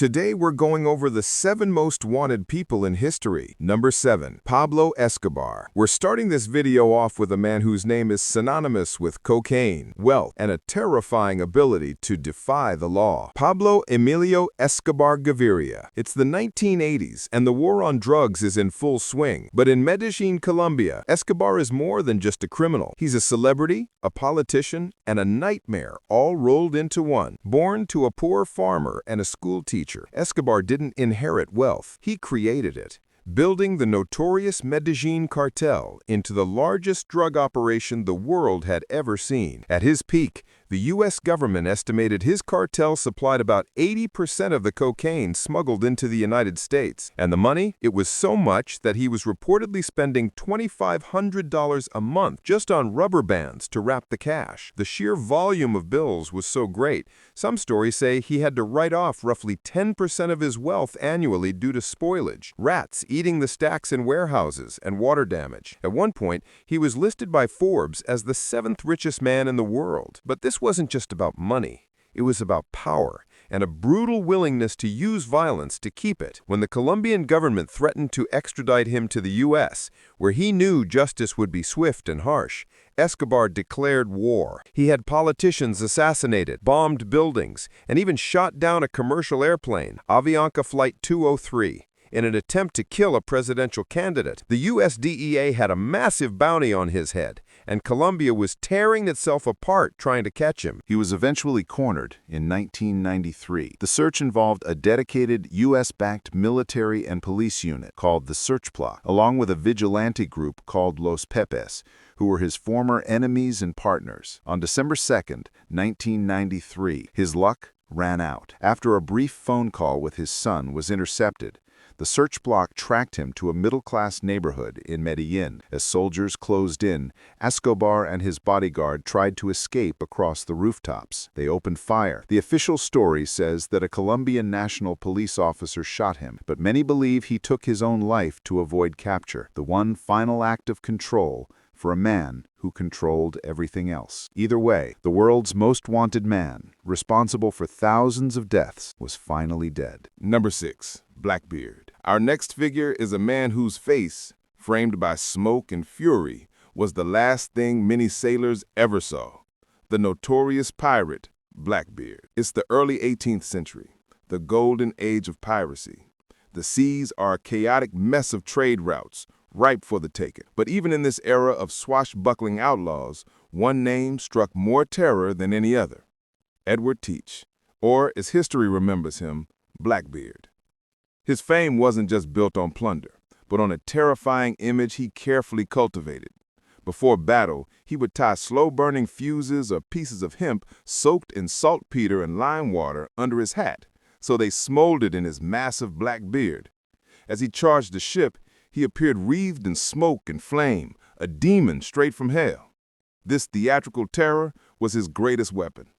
Today we're going over the 7 most wanted people in history. Number 7. Pablo Escobar. We're starting this video off with a man whose name is synonymous with cocaine, wealth, and a terrifying ability to defy the law. Pablo Emilio Escobar Gaviria. It's the 1980s, and the war on drugs is in full swing. But in Medellin, Colombia, Escobar is more than just a criminal. He's a celebrity, a politician, and a nightmare all rolled into one. Born to a poor farmer and a school teacher, Escobar didn't inherit wealth, he created it, building the notorious Medellin cartel into the largest drug operation the world had ever seen. At his peak, the U.S. government estimated his cartel supplied about 80% of the cocaine smuggled into the United States. And the money? It was so much that he was reportedly spending $2,500 a month just on rubber bands to wrap the cash. The sheer volume of bills was so great, some stories say he had to write off roughly 10% of his wealth annually due to spoilage, rats eating the stacks in warehouses, and water damage. At one point, he was listed by Forbes as the 7th richest man in the world. But this wasn't just about money. It was about power and a brutal willingness to use violence to keep it. When the Colombian government threatened to extradite him to the U.S., where he knew justice would be swift and harsh, Escobar declared war. He had politicians assassinated, bombed buildings, and even shot down a commercial airplane, Avianca Flight 203. In an attempt to kill a presidential candidate. The U.S. DEA had a massive bounty on his head, and Colombia was tearing itself apart trying to catch him. He was eventually cornered in 1993. The search involved a dedicated U.S.-backed military and police unit called the Search Block, along with a vigilante group called Los Pepes, who were his former enemies and partners. On December 2, 1993, his luck ran out. After a brief phone call with his son was intercepted, the search block tracked him to a middle-class neighborhood in Medellin. As soldiers closed in, Escobar and his bodyguard tried to escape across the rooftops. They opened fire. The official story says that a Colombian national police officer shot him, but many believe he took his own life to avoid capture, the one final act of control for a man who controlled everything else. Either way, the world's most wanted man, responsible for thousands of deaths, was finally dead. Number 6. Blackbeard. Our next figure is a man whose face, framed by smoke and fury, was the last thing many sailors ever saw. The notorious pirate, Blackbeard. It's the early 18th century, the golden age of piracy. The seas are a chaotic mess of trade routes, ripe for the taking. But even in this era of swashbuckling outlaws, one name struck more terror than any other. Edward Teach, or as history remembers him, Blackbeard. His fame wasn't just built on plunder, but on a terrifying image he carefully cultivated. Before battle, he would tie slow-burning fuses or pieces of hemp soaked in saltpeter and lime water under his hat, so they smoldered in his massive black beard. As he charged the ship, he appeared wreathed in smoke and flame, a demon straight from hell. This theatrical terror was his greatest weapon.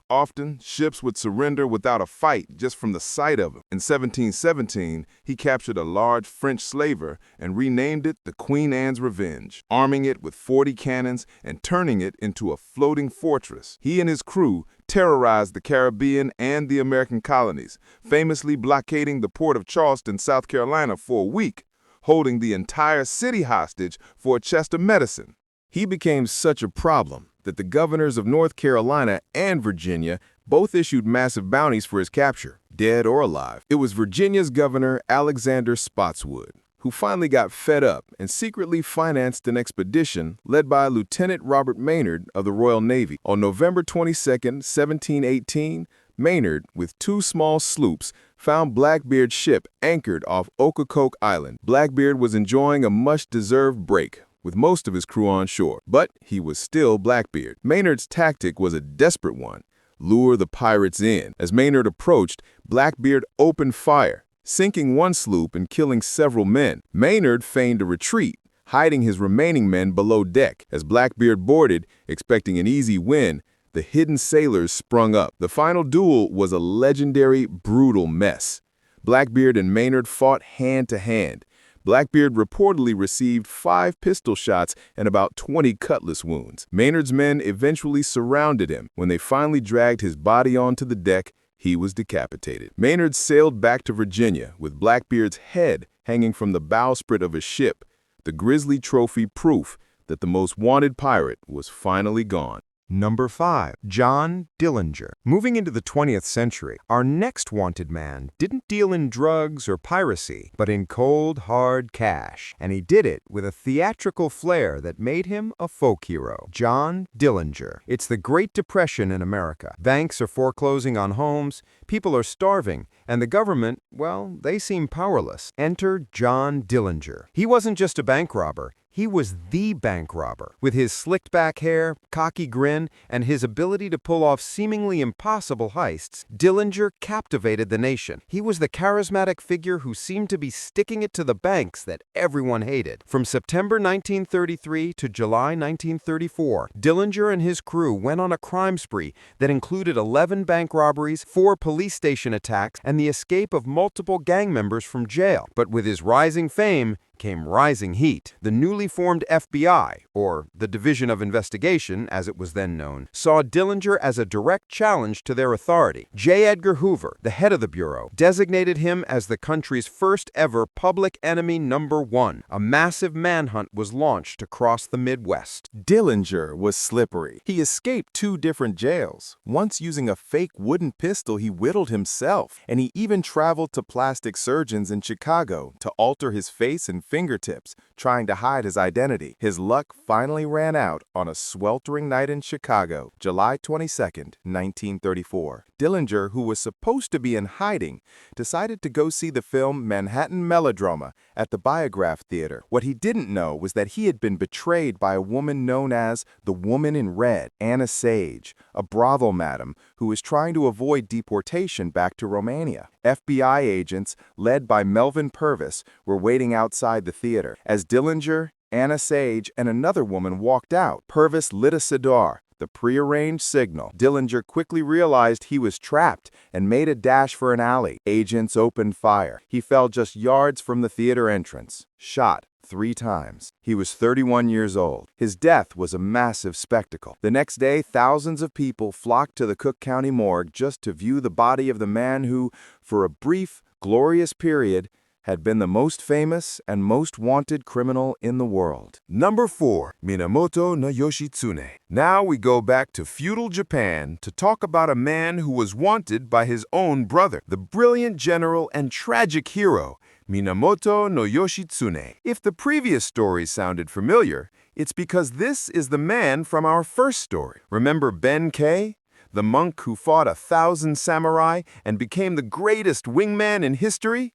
Often, ships would surrender without a fight just from the sight of him. In 1717, he captured a large French slaver and renamed it the Queen Anne's Revenge, arming it with 40 cannons and turning it into a floating fortress. He and his crew terrorized the Caribbean and the American colonies, famously blockading the port of Charleston, South Carolina for a week, holding the entire city hostage for a chest of medicine. He became such a problem that the governors of North Carolina and Virginia both issued massive bounties for his capture, dead or alive. It was Virginia's governor, Alexander Spotswood, who finally got fed up and secretly financed an expedition led by Lieutenant Robert Maynard of the Royal Navy. On November 22, 1718, Maynard, with 2 small sloops, found Blackbeard's ship anchored off Ocracoke Island. Blackbeard was enjoying a much-deserved break, with most of his crew on shore. But he was still Blackbeard. Maynard's tactic was a desperate one: lure the pirates in. As Maynard approached, Blackbeard opened fire, sinking one sloop and killing several men. Maynard feigned a retreat, hiding his remaining men below deck. As Blackbeard boarded, expecting an easy win, the hidden sailors sprung up. The final duel was a legendary, brutal mess. Blackbeard and Maynard fought hand to hand. Blackbeard reportedly received 5 pistol shots and about 20 cutlass wounds. Maynard's men eventually surrounded him. When they finally dragged his body onto the deck, he was decapitated. Maynard sailed back to Virginia with Blackbeard's head hanging from the bowsprit of his ship, the grisly trophy proof that the most wanted pirate was finally gone. Number 5. John Dillinger. Moving into the 20th century, our next wanted man didn't deal in drugs or piracy, but in cold, hard cash. And he did it with a theatrical flair that made him a folk hero. John Dillinger. It's the Great Depression in America. Banks are foreclosing on homes, people are starving, and the government, well, they seem powerless. Enter John Dillinger. He wasn't just a bank robber. He was the bank robber. With his slicked back hair, cocky grin, and his ability to pull off seemingly impossible heists, Dillinger captivated the nation. He was the charismatic figure who seemed to be sticking it to the banks that everyone hated. From September 1933 to July 1934, Dillinger and his crew went on a crime spree that included 11 bank robberies, 4 police station attacks, and the escape of multiple gang members from jail. But with his rising fame came rising heat. The newly formed FBI, or the Division of Investigation, as it was then known, saw Dillinger as a direct challenge to their authority. J. Edgar Hoover, the head of the Bureau, designated him as the country's first ever public enemy number 1. A massive manhunt was launched across the Midwest. Dillinger was slippery. He escaped 2 different jails, once using a fake wooden pistol he whittled himself, and he even traveled to plastic surgeons in Chicago to alter his face and fingertips, trying to hide his identity. His luck finally ran out on a sweltering night in Chicago, July 22, 1934. Dillinger, who was supposed to be in hiding, decided to go see the film Manhattan Melodrama at the Biograph Theater. What he didn't know was that he had been betrayed by a woman known as the Woman in Red, Anna Sage, a brothel madam who was trying to avoid deportation back to Romania. FBI agents, led by Melvin Purvis, were waiting outside the theater. As Dillinger, Anna Sage, and another woman walked out, Purvis lit a cigar, the prearranged signal. Dillinger quickly realized he was trapped and made a dash for an alley. Agents opened fire. He fell just yards from the theater entrance, shot 3 times. He was 31 years old. His death was a massive spectacle. The next day, thousands of people flocked to the Cook County morgue just to view the body of the man who, for a brief, glorious period, had been the most famous and most wanted criminal in the world. Number 4. Minamoto no Yoshitsune. Now we go back to feudal Japan to talk about a man who was wanted by his own brother, the brilliant general and tragic hero, Minamoto no Yoshitsune. If the previous stories sounded familiar, it's because this is the man from our first story. Remember Benkei? The monk who fought 1,000 samurai and became the greatest wingman in history?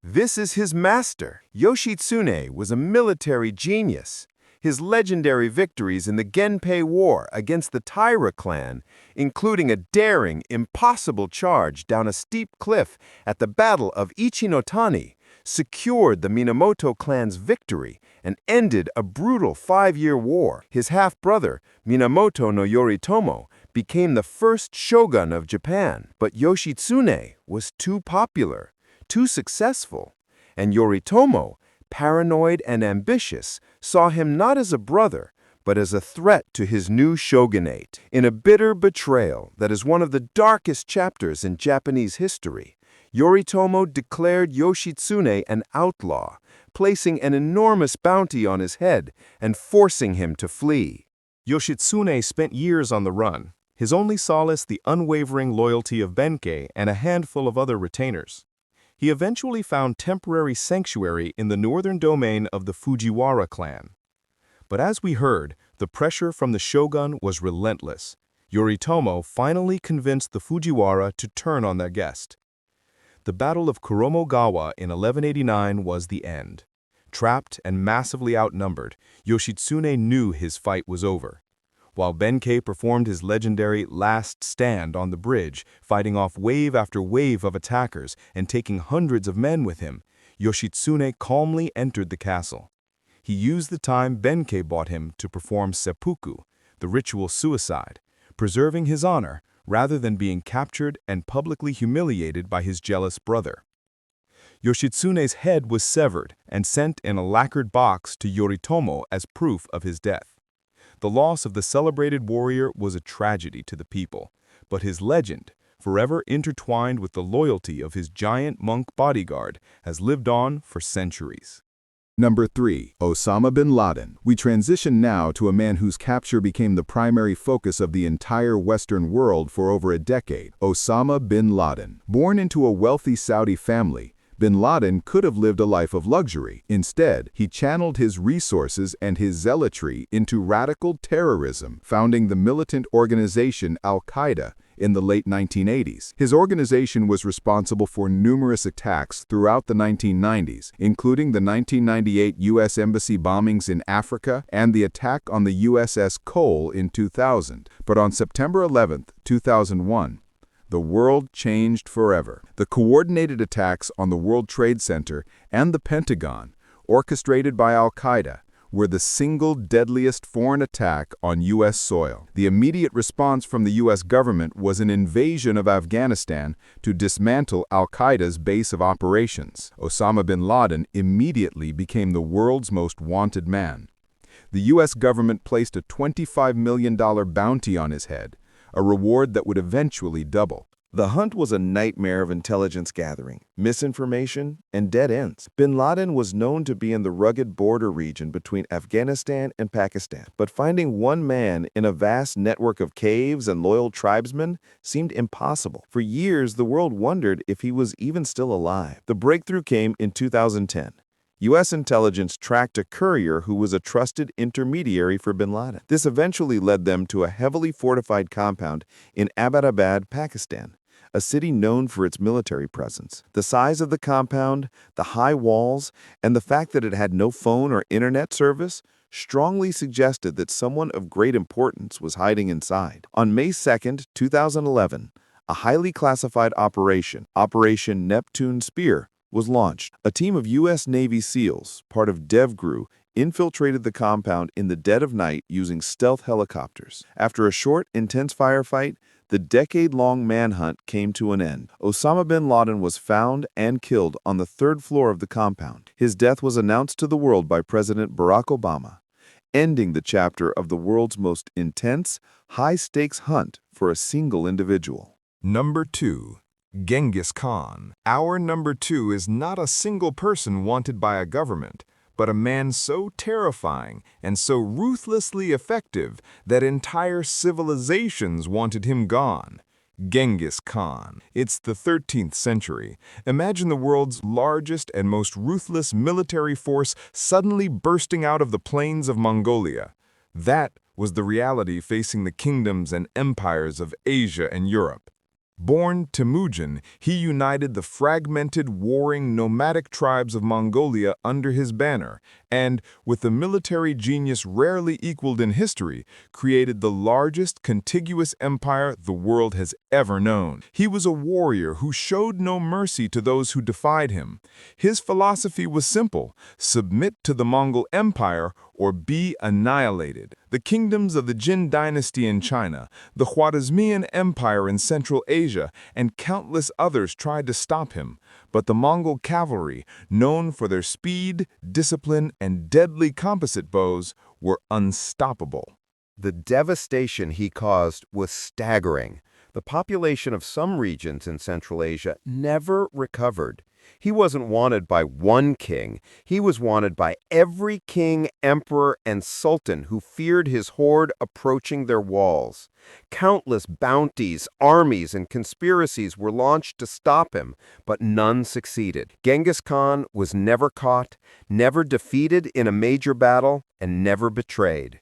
This is his master. Yoshitsune was a military genius. His legendary victories in the Genpei War against the Taira clan, including a daring, impossible charge down a steep cliff at the Battle of Ichinotani, secured the Minamoto clan's victory and ended a brutal 5-year war. His half-brother, Minamoto no Yoritomo, became the first shogun of Japan. But Yoshitsune was too popular, too successful, and Yoritomo, paranoid and ambitious, saw him not as a brother, but as a threat to his new shogunate. In a bitter betrayal that is one of the darkest chapters in Japanese history, Yoritomo declared Yoshitsune an outlaw, placing an enormous bounty on his head and forcing him to flee. Yoshitsune spent years on the run, his only solace the unwavering loyalty of Benkei and a handful of other retainers. He eventually found temporary sanctuary in the northern domain of the Fujiwara clan. But as we heard, the pressure from the shogun was relentless. Yoritomo finally convinced the Fujiwara to turn on their guest. The Battle of Kuromogawa in 1189 was the end. Trapped and massively outnumbered, Yoshitsune knew his fight was over. While Benkei performed his legendary last stand on the bridge, fighting off wave after wave of attackers and taking hundreds of men with him, Yoshitsune calmly entered the castle. He used the time Benkei bought him to perform seppuku, the ritual suicide, preserving his honor rather than being captured and publicly humiliated by his jealous brother. Yoshitsune's head was severed and sent in a lacquered box to Yoritomo as proof of his death. The loss of the celebrated warrior was a tragedy to the people, but his legend, forever intertwined with the loyalty of his giant monk bodyguard, has lived on for centuries. Number 3. Osama bin Laden. We transition now to a man whose capture became the primary focus of the entire Western world for over a decade, Osama bin Laden. Born into a wealthy Saudi family, bin Laden could have lived a life of luxury. Instead, he channeled his resources and his zealotry into radical terrorism, founding the militant organization Al-Qaeda in the late 1980s. His organization was responsible for numerous attacks throughout the 1990s, including the 1998 U.S. Embassy bombings in Africa and the attack on the USS Cole in 2000. But on September 11, 2001, the world changed forever. The coordinated attacks on the World Trade Center and the Pentagon, orchestrated by Al-Qaeda, were the single deadliest foreign attack on U.S. soil. The immediate response from the U.S. government was an invasion of Afghanistan to dismantle Al-Qaeda's base of operations. Osama bin Laden immediately became the world's most wanted man. The U.S. government placed a $25 million bounty on his head, a reward that would eventually double. The hunt was a nightmare of intelligence gathering, misinformation, and dead ends. Bin Laden was known to be in the rugged border region between Afghanistan and Pakistan, but finding one man in a vast network of caves and loyal tribesmen seemed impossible. For years, the world wondered if he was even still alive. The breakthrough came in 2010. U.S. intelligence tracked a courier who was a trusted intermediary for bin Laden. This eventually led them to a heavily fortified compound in Abbottabad, Pakistan, a city known for its military presence. The size of the compound, the high walls, and the fact that it had no phone or internet service strongly suggested that someone of great importance was hiding inside. On May 2, 2011, a highly classified operation, Operation Neptune Spear, was launched. A team of U.S. Navy SEALs, part of DevGru, infiltrated the compound in the dead of night using stealth helicopters. After a short, intense firefight, the decade-long manhunt came to an end. Osama bin Laden was found and killed on the third floor of the compound. His death was announced to the world by President Barack Obama, ending the chapter of the world's most intense, high-stakes hunt for a single individual. Number 2. Genghis Khan. Our number 2 is not a single person wanted by a government, but a man so terrifying and so ruthlessly effective that entire civilizations wanted him gone. Genghis Khan. It's the 13th century. Imagine the world's largest and most ruthless military force suddenly bursting out of the plains of Mongolia. That was the reality facing the kingdoms and empires of Asia and Europe. Born Temujin, he united the fragmented, warring, nomadic tribes of Mongolia under his banner, and, with a military genius rarely equaled in history, created the largest contiguous empire the world has ever known. He was a warrior who showed no mercy to those who defied him. His philosophy was simple: submit to the Mongol Empire or be annihilated. The kingdoms of the Jin dynasty in China, the Khwarezmian Empire in Central Asia, and countless others tried to stop him, but the Mongol cavalry, known for their speed, discipline, and deadly composite bows, were unstoppable. The devastation he caused was staggering. The population of some regions in Central Asia never recovered. He wasn't wanted by one king. He was wanted by every king, emperor, and sultan who feared his horde approaching their walls. Countless bounties, armies, and conspiracies were launched to stop him, but none succeeded. Genghis Khan was never caught, never defeated in a major battle, and never betrayed.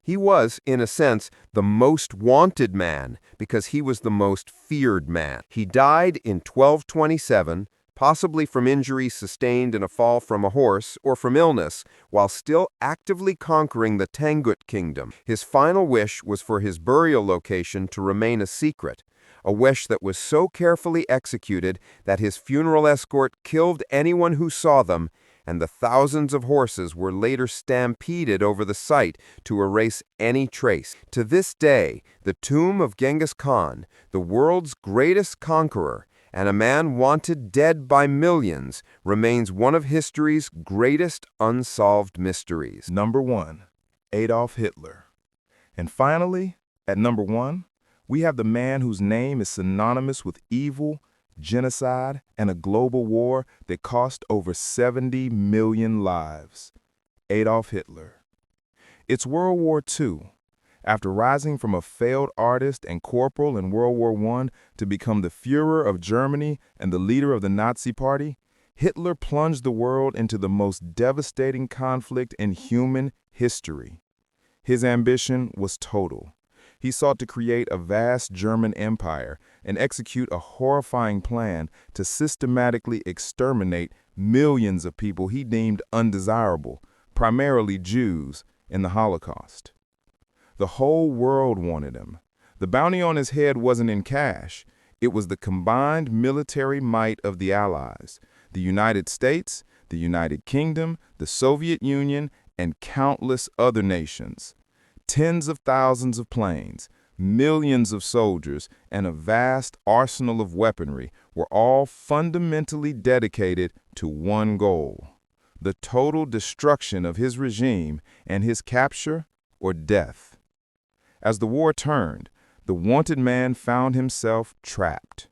He was, in a sense, the most wanted man because he was the most feared man. He died in 1227, possibly from injuries sustained in a fall from a horse or from illness, while still actively conquering the Tangut kingdom. His final wish was for his burial location to remain a secret, a wish that was so carefully executed that his funeral escort killed anyone who saw them, and the thousands of horses were later stampeded over the site to erase any trace. To this day, the tomb of Genghis Khan, the world's greatest conqueror, and a man wanted dead by millions, remains one of history's greatest unsolved mysteries. Number 1. Adolf Hitler. And finally, at number 1, we have the man whose name is synonymous with evil, genocide, and a global war that cost over 70 million lives. Adolf Hitler. It's World War II. After rising from a failed artist and corporal in World War I to become the Führer of Germany and the leader of the Nazi Party, Hitler plunged the world into the most devastating conflict in human history. His ambition was total. He sought to create a vast German empire and execute a horrifying plan to systematically exterminate millions of people he deemed undesirable, primarily Jews, in the Holocaust. The whole world wanted him. The bounty on his head wasn't in cash. It was the combined military might of the Allies, the United States, the United Kingdom, the Soviet Union, and countless other nations. Tens of thousands of planes, millions of soldiers, and a vast arsenal of weaponry were all fundamentally dedicated to one goal: the total destruction of his regime and his capture or death. As the war turned, the wanted man found himself trapped.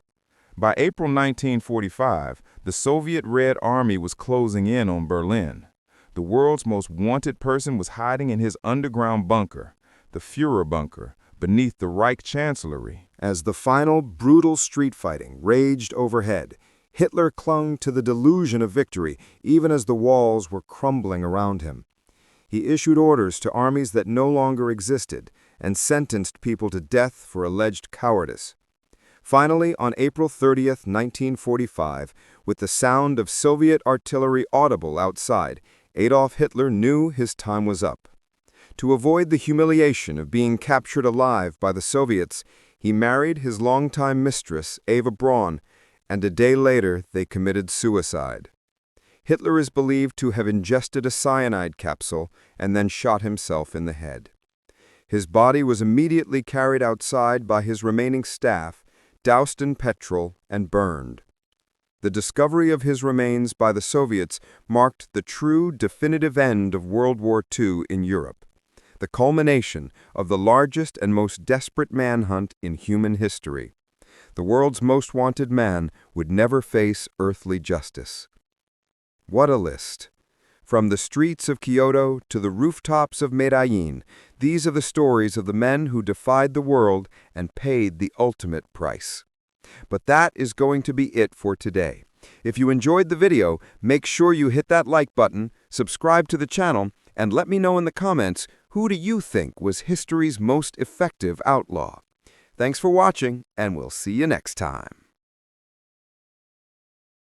By April 1945, the Soviet Red Army was closing in on Berlin. The world's most wanted person was hiding in his underground bunker, the Führer bunker, beneath the Reich Chancellery. As the final brutal street fighting raged overhead, Hitler clung to the delusion of victory even as the walls were crumbling around him. He issued orders to armies that no longer existed and sentenced people to death for alleged cowardice. Finally, on April 30th, 1945, with the sound of Soviet artillery audible outside, Adolf Hitler knew his time was up. To avoid the humiliation of being captured alive by the Soviets, he married his longtime mistress, Eva Braun, and a day later they committed suicide. Hitler is believed to have ingested a cyanide capsule and then shot himself in the head. His body was immediately carried outside by his remaining staff, doused in petrol, and burned. The discovery of his remains by the Soviets marked the true definitive end of World War II in Europe, the culmination of the largest and most desperate manhunt in human history. The world's most wanted man would never face earthly justice. What a list! From the streets of Kyoto to the rooftops of Medellin, these are the stories of the men who defied the world and paid the ultimate price. But that is going to be it for today. If you enjoyed the video, make sure you hit that like button, subscribe to the channel, and let me know in the comments, who do you think was history's most effective outlaw? Thanks for watching, and we'll see you next time.